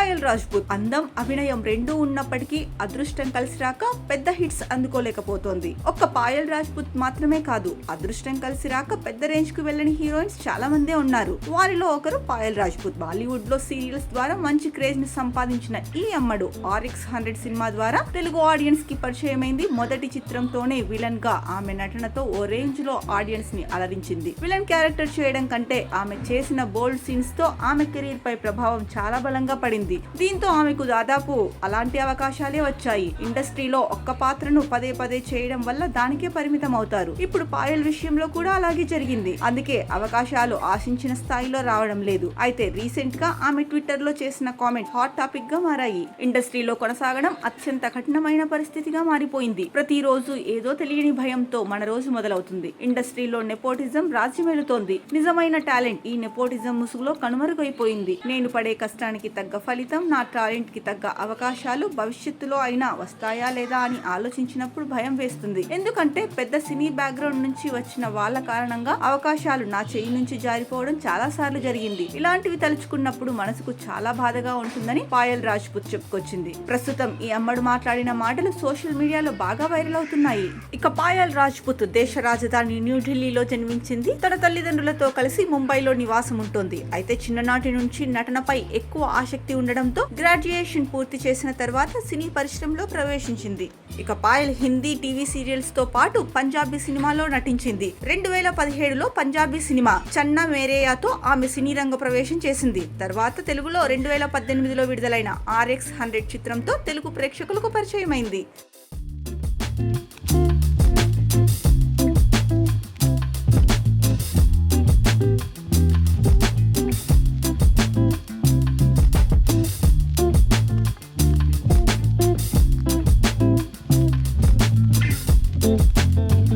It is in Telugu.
పాయల్ రాజ్పుత్ అందం, అభినయం రెండూ ఉన్నప్పటికీ అదృష్టం కలిసి రాక పెద్ద హిట్స్ అందుకోలేకపోతోంది. ఒక్క పాయల్ రాజ్పుత్ మాత్రమే కాదు, అదృష్టం కలిసి రాక పెద్ద రేంజ్ కు వెళ్ళని హీరోయిన్స్ చాలా మందే ఉన్నారు. వారిలో ఒకరు పాయల్ రాజ్పుత్. బాలీవుడ్ లో సీరియల్స్ ద్వారా మంచి క్రేజ్ ని సంపాదించిన ఈ అమ్మడు RX100 సినిమా ద్వారా తెలుగు ఆడియన్స్ కి పరిచయమైంది. మొదటి చిత్రంతోనే విలన్ గా ఆమె నటనతో ఓ రేంజ్ లో ఆడియన్స్ ని అలరించింది. విలన్ క్యారెక్టర్ చేయడం కంటే ఆమె చేసిన బోల్డ్ సీన్స్ తో ఆమె కెరీర్ పై ప్రభావం చాలా బలంగా పడింది. దీంతో ఆమెకు దాదాపు అలాంటి అవకాశాలే వచ్చాయి. ఇండస్ట్రీలో ఒక్క పాత్రను పదే పదే చేయడం వల్ల దానికే పరిమితం అవుతారు. ఇప్పుడు పాయల్ విషయంలో కూడా అలాగే జరిగింది. అందుకే అవకాశాలు ఆశించిన స్థాయిలో రావడం లేదు. అయితే రీసెంట్ గా ఆమె ట్విట్టర్ లో చేసిన కామెంట్ హాట్ టాపిక్ గా మారాయి. ఇండస్ట్రీలో కొనసాగడం అత్యంత కఠినమైన పరిస్థితిగా మారిపోయింది. ప్రతిరోజు ఏదో తెలియని భయంతో మన రోజు మొదలవుతుంది. ఇండస్ట్రీలో నెపోటిజం రాజ్యమేలుతోంది. నిజమైన టాలెంట్ ఈ నెపోటిజం ముసుగులో కనుమరుగైపోయింది. నేను పడే కష్టానికి తగ్గ ఫలితం, నా టాలెంట్ కి తగ్గ అవకాశాలు భవిష్యత్తులో అయినా వస్తాయా లేదా అని ఆలోచించినప్పుడు భయం వేస్తుంది. ఎందుకంటే పెద్ద సినీ బ్యాక్గ్రౌండ్ నుంచి వచ్చిన వాళ్ళ కారణంగా అవకాశాలు నా చేయి నుంచి జారిపోవడం చాలా సార్లు జరిగింది. ఇలాంటివి తలుచుకున్నప్పుడు మనసుకు చాలా బాధగా ఉంటుందని పాయల్ రాజ్పుత్ చెప్పుకొచ్చింది. ప్రస్తుతం ఈ అమ్మడు మాట్లాడిన మాటలు సోషల్ మీడియాలో బాగా వైరల్ అవుతున్నాయి. ఇక పాయల్ రాజ్పుత్ దేశ రాజధాని న్యూఢిల్లీలో జన్మించింది. తన తల్లిదండ్రులతో కలిసి ముంబైలో నివాసం ఉంటుంది. అయితే చిన్ననాటి నుంచి నటనపై ఎక్కువ ఆసక్తి ఉండడంతో గ్రాడ్యుయేషన్ పూర్తి చేసిన తర్వాత సినీ పరిశ్రమలో ప్రవేశించింది. ఇక పాయల్ హిందీ టీవీ సీరియల్స్ తో పాటు పంజాబీ సినిమాలో నటించింది. 2017లో పంజాబీ సినిమా చన్నా మేరేయాతో ఆమె సినీ రంగ ప్రవేశం చేసింది. తర్వాత తెలుగులో 2018లో విడుదలైన RX100 చిత్రంతో తెలుగు ప్రేక్షకులకు పరిచయమైంది.